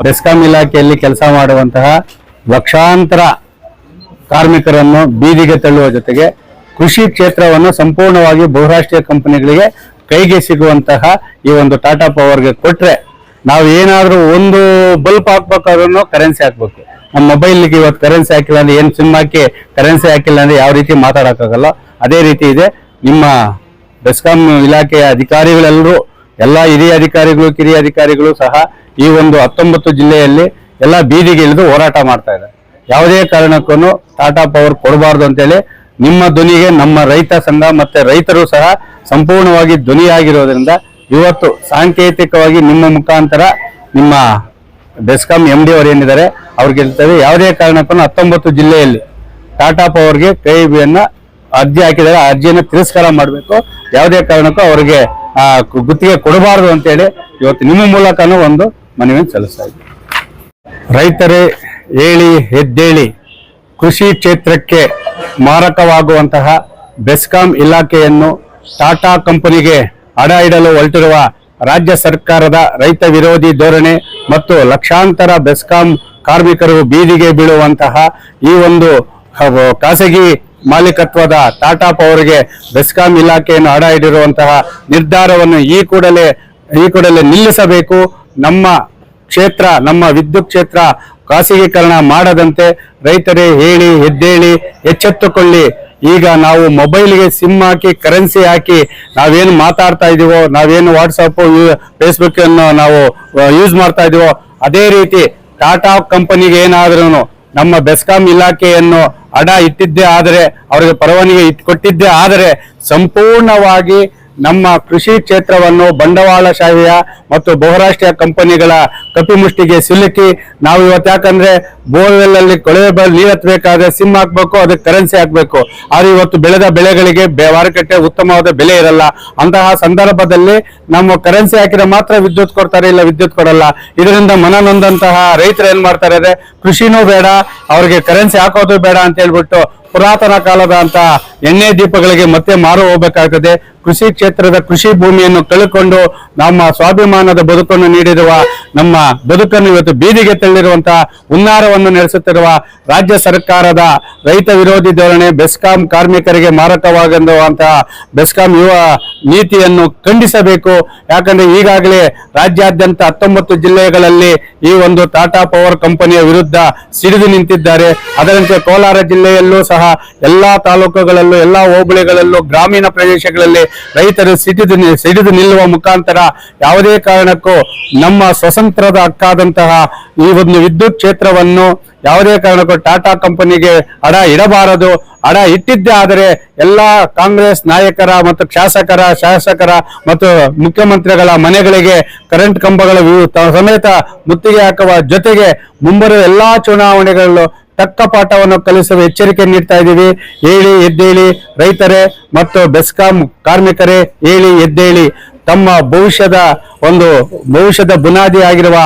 ಬೆಸ್ಕಾಂ ಇಲಾಖೆಯಲ್ಲಿ ಕೆಲಸ ಮಾಡುವಂತಹ ಲಕ್ಷಾಂತರ ಕಾರ್ಮಿಕರನ್ನು ಬೀದಿಗೆ ತಳ್ಳುವ ಜೊತೆಗೆ ಕೃಷಿ ಕ್ಷೇತ್ರವನ್ನು ಸಂಪೂರ್ಣವಾಗಿ ಬಹುರಾಷ್ಟ್ರೀಯ ಕಂಪನಿಗಳಿಗೆ ಕೈಗೆ ಸಿಗುವಂತಹ ಈ ಒಂದು ಟಾಟಾ ಪವರ್ಗೆ ಕೊಟ್ರೆ ನಾವು ಏನಾದರೂ ಒಂದು ಬಲ್ಪ್ ಹಾಕ್ಬೇಕಾದ್ರೂ ಕರೆನ್ಸಿ ಹಾಕ್ಬೇಕು. ನಮ್ಮ ಮೊಬೈಲ್ಗೆ ಇವತ್ತು ಕರೆನ್ಸಿ ಹಾಕಿಲ್ಲ ಅಂದ್ರೆ ಏನು ಸಿಮ್ ಹಾಕಿ ಕರೆನ್ಸಿ ಹಾಕಿಲ್ಲ ಅಂದ್ರೆ ಯಾವ ರೀತಿ ಮಾತಾಡೋಕ್ಕಾಗಲ್ಲ. ಅದೇ ರೀತಿ ಇದೆ. ನಿಮ್ಮ ಬೆಸ್ಕಾಂ ಇಲಾಖೆಯ ಅಧಿಕಾರಿಗಳೆಲ್ಲರೂ ಎಲ್ಲ ಹಿರಿಯ ಅಧಿಕಾರಿಗಳು ಕಿರಿಯ ಅಧಿಕಾರಿಗಳು ಸಹ ಈ ಒಂದು 19 ಜಿಲ್ಲೆಯಲ್ಲಿ ಎಲ್ಲ ಬೀದಿಗೆ ಇಳಿದು ಹೋರಾಟ ಮಾಡ್ತಾ ಇದ್ದಾರೆ. ಯಾವುದೇ ಕಾರಣಕ್ಕೂ ಟಾಟಾ ಪವರ್ ಕೊಡಬಾರ್ದು ಅಂತೇಳಿ ನಿಮ್ಮ ಧ್ವನಿಗೆ ನಮ್ಮ ರೈತ ಸಂಘ ಮತ್ತೆ ರೈತರು ಸಹ ಸಂಪೂರ್ಣವಾಗಿ ಧ್ವನಿಯಾಗಿರೋದ್ರಿಂದ ಇವತ್ತು ಸಾಂಕೇತಿಕವಾಗಿ ನಿಮ್ಮ ಮುಖಾಂತರ ನಿಮ್ಮ ಬೆಸ್ಕಾಂ MD ಅವರು ಏನಿದ್ದಾರೆ ಅವ್ರಿಗೆ ಹೇಳ್ತೇವೆ, ಯಾವುದೇ ಕಾರಣಕ್ಕೂ 19 ಜಿಲ್ಲೆಯಲ್ಲಿ ಟಾಟಾ ಪವರ್ಗೆ ಕೈಬಿಯನ್ನ ಅರ್ಜಿ ಹಾಕಿದರೆ ಆ ಅರ್ಜಿಯನ್ನು ತಿರಸ್ಕಾರ ಮಾಡಬೇಕು. ಯಾವುದೇ ಕಾರಣಕ್ಕೂ ಅವರಿಗೆ ಗುತ್ತಿಗೆ ಕೊಡಬಾರದು ಅಂತೇಳಿ ಇವತ್ತು ನಿಮ್ಮ ಮೂಲಕನೂ ಒಂದು ಮನವಿಯನ್ನು ಸಲ್ಲಿಸ್ತಾ ಇದ್ದೀವಿ. ರೈತರೇ ಹೇಳಿ ಎದ್ದೇಳಿ, ಕೃಷಿ ಕ್ಷೇತ್ರಕ್ಕೆ ಮಾರಕವಾಗುವಂತಹ ಬೆಸ್ಕಾಂ ಇಲಾಖೆಯನ್ನು ಟಾಟಾ ಕಂಪನಿಗೆ ಅಡ ಇಡಲು ಹೊರಟಿರುವ ರಾಜ್ಯ ಸರ್ಕಾರದ ರೈತ ವಿರೋಧಿ ಧೋರಣೆ ಮತ್ತು ಲಕ್ಷಾಂತರ ಬೆಸ್ಕಾಂ ಕಾರ್ಮಿಕರು ಬೀದಿಗೆ ಬೀಳುವಂತಹ ಈ ಒಂದು ಖಾಸಗಿ ಮಾಲೀಕತ್ವದ ಟಾಟಾ ಪವರ್ಗೆ ಬೆಸ್ಕಾಂ ಇಲಾಖೆಯನ್ನು ಅಡ ಇಡಿರುವಂತಹ ನಿರ್ಧಾರವನ್ನು ಈ ಕೂಡಲೇ ನಿಲ್ಲಿಸಬೇಕು. ನಮ್ಮ ಕ್ಷೇತ್ರ, ನಮ್ಮ ವಿದ್ಯುತ್ ಕ್ಷೇತ್ರ ಖಾಸಗೀಕರಣ ಮಾಡದಂತೆ ರೈತರೇ ಹೇಳಿ ಎದ್ದೇಳಿ, ಎಚ್ಚೆತ್ತುಕೊಳ್ಳಿ. ಈಗ ನಾವು ಮೊಬೈಲ್ಗೆ ಸಿಮ್ ಹಾಕಿ ಕರೆನ್ಸಿ ಹಾಕಿ ನಾವೇನು ಮಾತಾಡ್ತಾ ಇದೀವೋ, ನಾವೇನು ವಾಟ್ಸಪ್ ಫೇಸ್ಬುಕ್ ಅನ್ನು ನಾವು ಯೂಸ್ ಮಾಡ್ತಾ ಇದೀವೋ, ಅದೇ ರೀತಿ ಟಾಟಾ ಕಂಪನಿಗೆ ಏನಾದ್ರೂ ನಮ್ಮ ಬೆಸ್ಕಾಂ ಇಲಾಖೆಯನ್ನು ಅಡ ಇಟ್ಟಿದ್ದೇ ಆದರೆ, ಅವರಿಗೆ ಪರವಾನಗಿ ಕೊಟ್ಟಿದ್ದೇ ಆದರೆ ಸಂಪೂರ್ಣವಾಗಿ ನಮ್ಮ ಕೃಷಿ ಕ್ಷೇತ್ರವನ್ನು ಬಂಡವಾಳಶಾಹಿಯ ಮತ್ತು ಬಹುರಾಷ್ಟ್ರೀಯ ಕಂಪನಿಗಳ ಕಪಿಮುಷ್ಟಿಗೆ ಸಿಲುಕಿ ನಾವು ಇವತ್ತು, ಯಾಕಂದ್ರೆ ಬೋರ್ವೆಲ್ ಅಲ್ಲಿ ಕೊಳವೆ ನೀರು ಹತ್ತಬೇಕಾದ್ರೆ ಸಿಮ್ ಹಾಕ್ಬೇಕು, ಅದಕ್ಕೆ ಕರೆನ್ಸಿ ಹಾಕ್ಬೇಕು. ಆದ್ರೆ ಇವತ್ತು ಬೆಳೆದ ಬೆಳೆಗಳಿಗೆ ಮಾರುಕಟ್ಟೆ ಉತ್ತಮವಾದ ಬೆಲೆ ಇರಲ್ಲ. ಅಂತಹ ಸಂದರ್ಭದಲ್ಲಿ ನಮ್ಮ ಕರೆನ್ಸಿ ಹಾಕಿದ್ರೆ ಮಾತ್ರ ವಿದ್ಯುತ್ ಕೊಡ್ತಾರೆ, ಇಲ್ಲ ವಿದ್ಯುತ್ ಕೊಡಲ್ಲ. ಇದರಿಂದ ಮನನೊಂದಂತಹ ರೈತರು ಏನ್ ಮಾಡ್ತಾರೆ ಅಂದ್ರೆ ಕೃಷಿನೂ ಬೇಡ, ಅವ್ರಿಗೆ ಕರೆನ್ಸಿ ಹಾಕೋದು ಬೇಡ ಅಂತ ಹೇಳ್ಬಿಟ್ಟು ಪುರಾತನ ಕಾಲದ ಅಂತ ಎಣ್ಣೆ ದೀಪಗಳಿಗೆ ಮತ್ತೆ ಮಾರು ಹೋಗ್ಬೇಕಾಗ್ತದೆ. ಕೃಷಿ ಕ್ಷೇತ್ರದ ಕೃಷಿ ಭೂಮಿಯನ್ನು ಕಳ್ಕೊಂಡು ನಮ್ಮ ಸ್ವಾಭಿಮಾನದ ಬದುಕನ್ನು ನೀಡಿರುವ, ನಮ್ಮ ಬದುಕನ್ನು ಇವತ್ತು ಬೀದಿಗೆ ತಳ್ಳಿರುವಂತಹ ಹುನ್ನಾರವನ್ನು ನಡೆಸುತ್ತಿರುವ ರಾಜ್ಯ ಸರ್ಕಾರದ ರೈತ ವಿರೋಧಿ ಧೋರಣೆ, ಬೆಸ್ಕಾಂ ಕಾರ್ಮಿಕರಿಗೆ ಮಾರಕವಾಗಿರುವಂತಹ ಬೆಸ್ಕಾಂ ಯುವ ನೀತಿಯನ್ನು ಖಂಡಿಸಬೇಕು. ಯಾಕಂದ್ರೆ ಈಗಾಗಲೇ ರಾಜ್ಯಾದ್ಯಂತ 19 ಜಿಲ್ಲೆಗಳಲ್ಲಿ ಈ ಒಂದು ಟಾಟಾ ಪವರ್ ಕಂಪನಿಯ ವಿರುದ್ಧ ಸಿಡಿದು ನಿಂತಿದ್ದಾರೆ. ಅದರಂತೆ ಕೋಲಾರ ಜಿಲ್ಲೆಯಲ್ಲೂ ಸಹ ಎಲ್ಲಾ ತಾಲೂಕುಗಳಲ್ಲೂ, ಎಲ್ಲಾ ಹೋಬಳಿಗಳಲ್ಲೂ, ಗ್ರಾಮೀಣ ಪ್ರದೇಶಗಳಲ್ಲಿ ರೈತರು ಸಿಡಿದು ನಿಲ್ಲುವ ಮುಖಾಂತರ ಯಾವುದೇ ಕಾರಣಕ್ಕೂ ನಮ್ಮ ಸ್ವತಂತ್ರದ ಹಕ್ಕಾದಂತಹ ಈ ಒಂದು ವಿದ್ಯುತ್ ಕ್ಷೇತ್ರವನ್ನು ಯಾವುದೇ ಕಾರಣಕ್ಕೂ ಟಾಟಾ ಕಂಪನಿಗೆ ಅಡ ಇಡಬಾರದು. ಅಡ ಇಟ್ಟಿದ್ದೇ ಆದರೆ ಎಲ್ಲಾ ಕಾಂಗ್ರೆಸ್ ನಾಯಕರ ಮತ್ತು ಶಾಸಕರ ಮತ್ತು ಮುಖ್ಯಮಂತ್ರಿಗಳ ಮನೆಗಳಿಗೆ ಕರೆಂಟ್ ಕಂಬಗಳ ಸಮೇತ ಮುತ್ತಿಗೆ ಹಾಕುವ ಜೊತೆಗೆ ಮುಂಬರುವ ಎಲ್ಲಾ ಚುನಾವಣೆಗಳಲ್ಲೂ ತಕ್ಕ ಪಾಠವನ್ನು ಕಲಿಸುವ ಎಚ್ಚರಿಕೆ ನೀಡ್ತಾ ಇದ್ದೀವಿ. ಹೇಳಿ ಎದ್ದೇಳಿ ರೈತರೇ ಮತ್ತು ಬೆಸ್ಕಾಂ ಕಾರ್ಮಿಕರೇ, ಹೇಳಿ ಎದ್ದೇಳಿ. ತಮ್ಮ ಭವಿಷ್ಯದ ಬುನಾದಿ ಆಗಿರುವ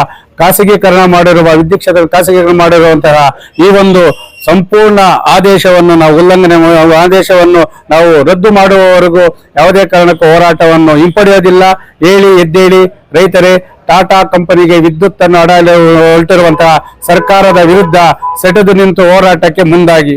ಖಾಸಗೀಕರಣ ಮಾಡಿರುವ ವಿದ್ಯುತ್ ಕ್ಷೇತ್ರ ಖಾಸಗೀಕರಣ ಮಾಡಿರುವಂತಹ ಈ ಒಂದು ಸಂಪೂರ್ಣ ಆದೇಶವನ್ನು ನಾವು ರದ್ದು ಮಾಡುವವರೆಗೂ ಯಾವುದೇ ಕಾರಣಕ್ಕೂ ಹೋರಾಟವನ್ನು ಹಿಂಪಡೆಯೋದಿಲ್ಲ. ಹೇಳಿ ಎದ್ದೇಳಿ ರೈತರೇ. ಟಾಟಾ ಕಂಪನಿಗೆ ವಿದ್ಯುತ್ ಅನ್ನು ಅಡ ಹೊರಟಿರುವಂತಹ ಸರ್ಕಾರದ ವಿರುದ್ಧ ಸೆಟೆದು ನಿಂತು ಹೋರಾಟಕ್ಕೆ ಮುಂದಾಗಿ.